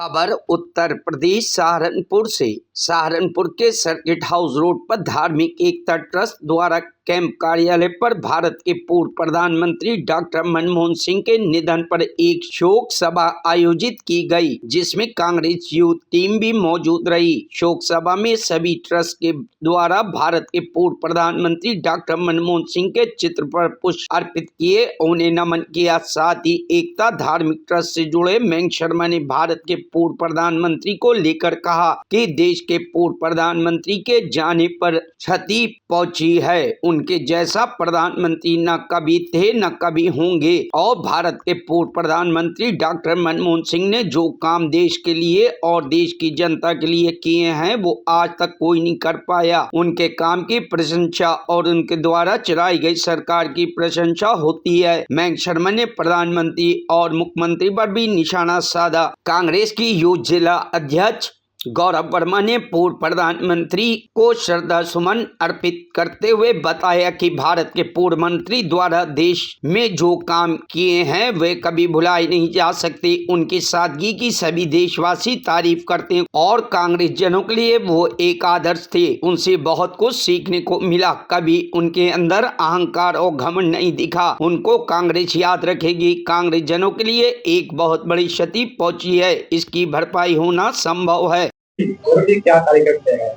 खबर उत्तर प्रदेश सहारनपुर से। सहारनपुर के सर्किट हाउस रोड पर धार्मिक एकता ट्रस्ट द्वारा कैंप कार्यालय पर भारत के पूर्व प्रधानमंत्री डॉक्टर मनमोहन सिंह के निधन पर एक शोक सभा आयोजित की गई, जिसमें कांग्रेस यूथ टीम भी मौजूद रही। शोक सभा में सभी ट्रस्ट के द्वारा भारत के पूर्व प्रधानमंत्री डॉक्टर मनमोहन सिंह के चित्र पर पुष्प अर्पित किए, उन्हें नमन किया। साथ ही एकता धार्मिक ट्रस्ट से जुड़े मेंग शर्मा ने भारत के पूर्व प्रधानमंत्री को लेकर कहा कि देश के पूर्व प्रधानमंत्री के जाने पर क्षति पहुंची है। उनके जैसा प्रधानमंत्री न कभी थे न कभी होंगे और भारत के पूर्व प्रधानमंत्री डॉक्टर मनमोहन सिंह ने जो काम देश के लिए और देश की जनता के लिए किए हैं वो आज तक कोई नहीं कर पाया। उनके काम की प्रशंसा और उनके द्वारा चलाई गई सरकार की प्रशंसा होती है। मेंग शर्मा ने प्रधानमंत्री और मुख्यमंत्री पर भी निशाना साधा। कांग्रेस की यूथ जिला अध्यक्ष गौरव वर्मा ने पूर्व प्रधानमंत्री को श्रद्धा सुमन अर्पित करते हुए बताया कि भारत के पूर्व मंत्री द्वारा देश में जो काम किए हैं वे कभी भुलाए नहीं जा सकते। उनकी सादगी की सभी देशवासी तारीफ करते हैं और कांग्रेस जनों के लिए वो एक आदर्श थे। उनसे बहुत कुछ सीखने को मिला। कभी उनके अंदर अहंकार और घमंड नहीं दिखा। उनको कांग्रेस याद रखेगी। कांग्रेस जनों के लिए एक बहुत बड़ी क्षति पहुंची है, इसकी भरपाई होना संभव है। क्या कार्य करते हैं?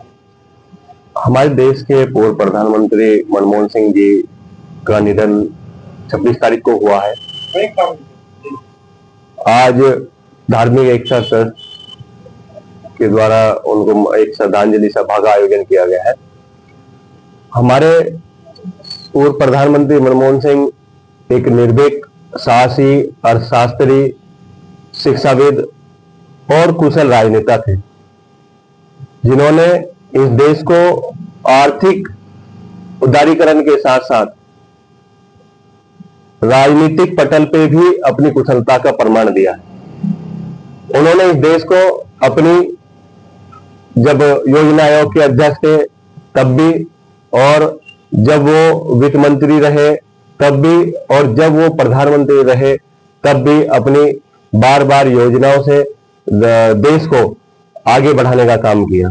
हमारे देश के पूर्व प्रधानमंत्री मनमोहन सिंह जी का निधन 26 तारीख को हुआ है। आज धार्मिक एकता ट्रस्ट के द्वारा उनको एक श्रद्धांजलि सभा का आयोजन किया गया है। हमारे पूर्व प्रधानमंत्री मनमोहन सिंह एक निर्भीक, साहसी, अर्थशास्त्री, शिक्षाविद और कुशल राजनेता थे, जिन्होंने इस देश को आर्थिक उदारीकरण के साथ साथ राजनीतिक पटल पे भी अपनी कुशलता का प्रमाण दिया है। उन्होंने इस देश को अपनी जब योजना आयोग के अध्यक्ष थे तब भी, और जब वो वित्त मंत्री रहे तब भी, और जब वो प्रधानमंत्री रहे तब भी अपनी बार बार योजनाओं से देश को आगे बढ़ाने का काम किया।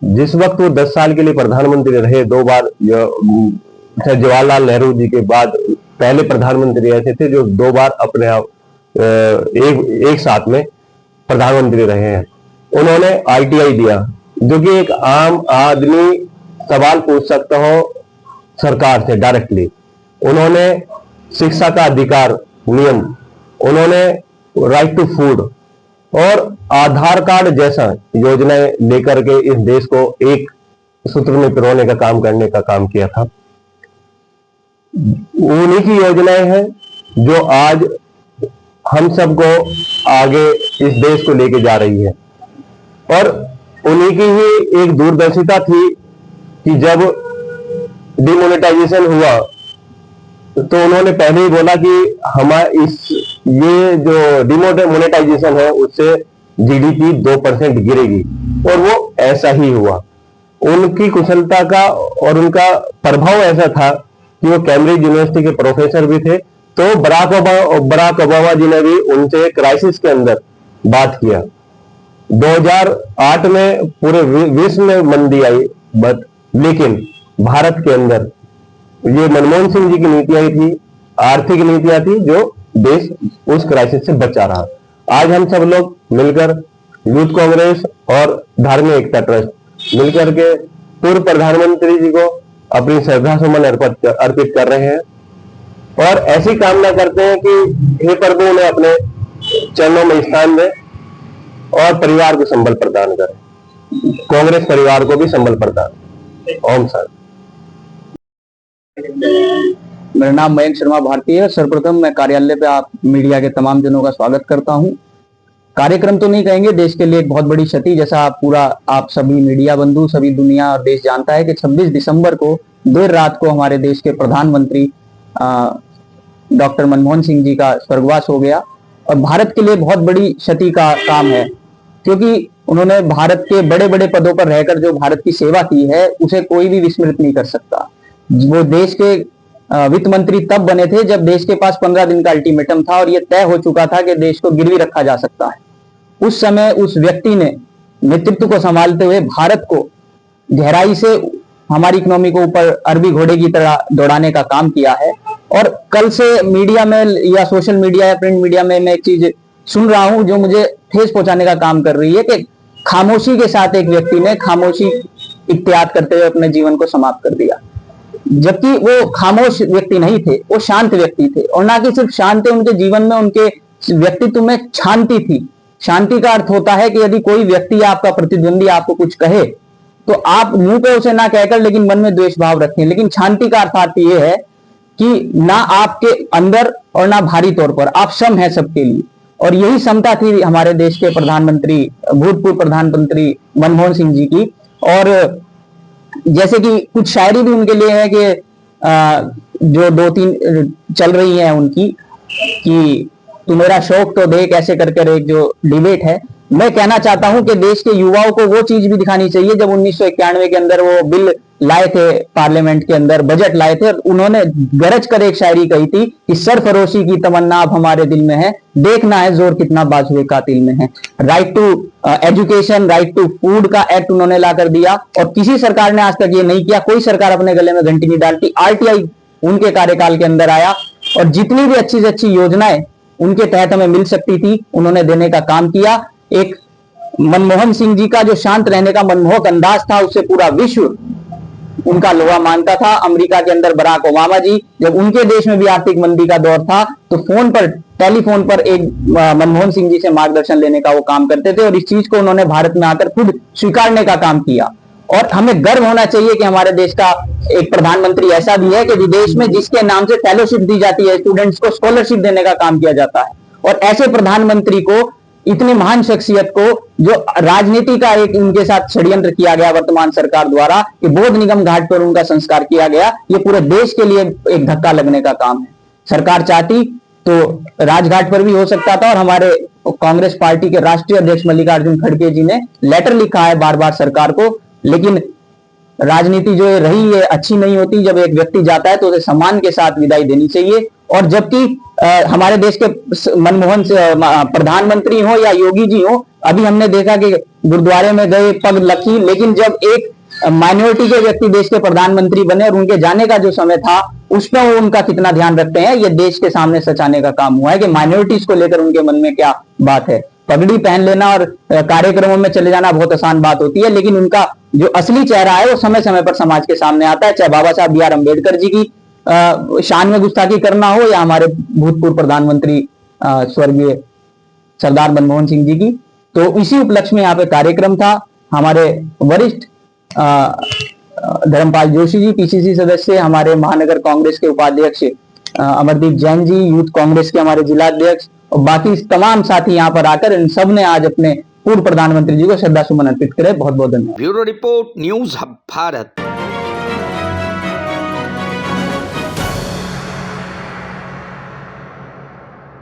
जिस वक्त वो 10 साल के लिए प्रधानमंत्री रहे, 2 बार, जवाहरलाल नेहरू जी के बाद पहले प्रधानमंत्री ऐसे थे जो 2 बार अपने आप एक साथ में प्रधानमंत्री रहे हैं। उन्होंने ITI दिया, जो कि एक आम आदमी सवाल पूछ सकता हो सरकार से डायरेक्टली। उन्होंने शिक्षा का अधिकार नियम, उन्होंने राइट टू फूड और आधार कार्ड जैसा योजनाएं लेकर के इस देश को एक सूत्र में पिरोने का काम करने का काम किया था। उन्हीं की योजनाएं हैं जो आज हम सबको आगे इस देश को लेके जा रही है। और उन्हीं की ही एक दूरदर्शिता थी कि जब डिमोनेटाइजेशन हुआ तो उन्होंने पहले ही बोला कि ये जो डिमोनेटाइजेशन है उससे GDP 2% गिरेगी, और वो ऐसा ही हुआ। उनकी कुशलता का और उनका प्रभाव ऐसा था कि वो कैम्ब्रिज यूनिवर्सिटी के प्रोफेसर भी थे। तो बराक ओबामा जी ने भी उनसे क्राइसिस के अंदर बात किया। 2008 में पूरे विश्व में मंदी आई, लेकिन भारत के अंदर ये मनमोहन सिंह जी की नीतियां थी, आर्थिक नीतियां थी, जो देश उस क्राइसिस से बचा रहा। आज हम सब लोग मिलकर यूथ कांग्रेस और धार्मिक एकता ट्रस्ट मिलकर के पूर्व प्रधानमंत्री जी को अपनी श्रद्धा सुमन अर्पित कर रहे हैं और ऐसी कामना करते हैं कि हे प्रभु उन्हें अपने चरणों में स्थान दे और परिवार को संबल प्रदान करें, कांग्रेस परिवार को भी संबल प्रदान। ओम शांति। मेरा नाम मयंक शर्मा भारती है। सर्वप्रथम मैं कार्यालय पे आप मीडिया के तमाम जनों का स्वागत करता हूं। कार्यक्रम तो नहीं कहेंगे, देश के लिए एक बहुत बड़ी क्षति, जैसा आप सभी मीडिया बंधु, सभी दुनिया और देश जानता है कि 26 दिसंबर को देर रात को हमारे देश के प्रधानमंत्री डॉक्टर मनमोहन सिंह जी का स्वर्गवास हो गया। और भारत के लिए बहुत बड़ी क्षति का काम है, क्योंकि उन्होंने भारत के बड़े बड़े पदों पर रहकर जो भारत की सेवा की है उसे कोई भी विस्मृत नहीं कर सकता। वो देश के वित्त मंत्री तब बने थे जब देश के पास 15 दिन का अल्टीमेटम था और यह तय हो चुका था कि देश को गिरवी रखा जा सकता है। उस समय उस व्यक्ति ने नेतृत्व को संभालते हुए भारत को गहराई से हमारी इकोनॉमी को ऊपर अरबी घोड़े की तरह दौड़ाने का काम किया है। और कल से मीडिया में या सोशल मीडिया या प्रिंट मीडिया में मैं एक चीज सुन रहा हूं जो मुझे ठेस पहुंचाने का काम कर रही है कि खामोशी के साथ एक व्यक्ति ने खामोशी इख्तियार करते हुए अपने जीवन को समाप्त कर दिया, जबकि वो खामोश व्यक्ति नहीं थे, वो शांत व्यक्ति थे। और ना कि सिर्फ शांत थे, उनके जीवन में, उनके व्यक्तित्व में शांति थी। शांति का अर्थ होता है कि यदि कोई व्यक्ति या आपका प्रतिद्वंदी आपको कुछ कहे तो आप मुंह पे उसे ना कहकर लेकिन मन में द्वेष भाव रखें। लेकिन शांति का अर्थ ये है कि ना आपके अंदर और ना बाहरी तौर पर, आप सम है सबके लिए। और यही समता थी हमारे देश के प्रधानमंत्री, भूतपूर्व प्रधानमंत्री मनमोहन सिंह जी की। और जैसे कि कुछ शायरी भी उनके लिए है कि जो 2-3 चल रही है उनकी, कि तू मेरा शौक तो देख, ऐसे करकर एक जो डिबेट है। मैं कहना चाहता हूं कि देश के युवाओं को वो चीज भी दिखानी चाहिए। जब 1991 के अंदर वो बिल लाए थे, पार्लियामेंट के अंदर बजट लाए थे, उन्होंने गरज कर एक शायरी कही थी कि सरफरोशी की तमन्ना अब हमारे दिल में है, देखना है जोर कितना बाजुए कातिल में है। Right to education, right to food का एक्ट उन्होंने ला कर दिया, और किसी सरकार ने आज तक ये नहीं किया। कोई सरकार अपने गले में घंटी नहीं डालती। RTI उनके कार्यकाल के अंदर आया, और जितनी भी अच्छी से अच्छी योजनाएं उनके तहत हमें मिल सकती थी उन्होंने देने का काम किया। एक मनमोहन सिंह जी का जो शांत रहने का मनमोहक अंदाज था, उससे पूरा विश्व उनका लोहा मानता था। अमेरिका के अंदर बराक ओबामा जी, जब उनके देश में भी आर्थिक मंदी का दौर था, तो फोन पर, टेलीफोन पर एक मनमोहन सिंह जी से मार्गदर्शन लेने का वो काम करते थे। और इस चीज को उन्होंने भारत में आकर खुद स्वीकारने का काम किया। और हमें गर्व होना चाहिए कि हमारे देश का एक प्रधानमंत्री ऐसा भी है कि विदेश में जिसके नाम से फेलोशिप दी जाती है, स्टूडेंट्स को स्कॉलरशिप देने का काम किया जाता है। और ऐसे प्रधानमंत्री को, इतनी महान शख्सियत को, जो राजनीति का एक उनके साथ षड्यंत्र किया गया वर्तमान सरकार द्वारा कि बोध निगम घाट पर उनका संस्कार किया गया, ये पूरे देश के लिए एक धक्का लगने का काम है। सरकार चाहती तो राजघाट पर भी हो सकता था। और हमारे कांग्रेस पार्टी के राष्ट्रीय अध्यक्ष मल्लिकार्जुन खड़गे जी ने लेटर लिखा है बार बार सरकार को। लेकिन राजनीति जो रही है अच्छी नहीं होती। जब एक व्यक्ति जाता है तो उसे सम्मान के साथ विदाई देनी चाहिए। और जबकि हमारे देश के मनमोहन से प्रधानमंत्री हो या योगी जी हो, अभी हमने देखा कि गुरुद्वारे में गए, पग लखी, लेकिन जब एक माइनॉरिटी के व्यक्ति देश के प्रधानमंत्री बने और उनके जाने का जो समय था, उस पर वो उनका कितना ध्यान रखते हैं, ये देश के सामने सचाने का काम हुआ है कि माइनॉरिटीज को लेकर उनके मन में क्या बात है। पगड़ी पहन लेना और कार्यक्रमों में चले जाना बहुत आसान बात होती है, लेकिन उनका जो असली चेहरा है वो समय समय पर समाज के सामने आता है। चाहे बाबा साहब BR अम्बेडकर जी की शान में गुस्ताखी करना हो, या हमारे भूतपूर्व प्रधानमंत्री स्वर्गीय सरदार मनमोहन सिंह जी की। तो इसी उपलक्ष्य में यहाँ पे कार्यक्रम था। हमारे वरिष्ठ धर्मपाल जोशी जी, PCC सदस्य, हमारे महानगर कांग्रेस के उपाध्यक्ष अमरदीप जैन जी, यूथ कांग्रेस के हमारे जिलाध्यक्ष, और बाकी तमाम साथी यहाँ पर आकर इन सब ने आज अपने पूर्व प्रधानमंत्री जी को श्रद्धा सुमन अर्पित करे। बहुत बहुत धन्यवाद। Bureau report, news hub Bharat.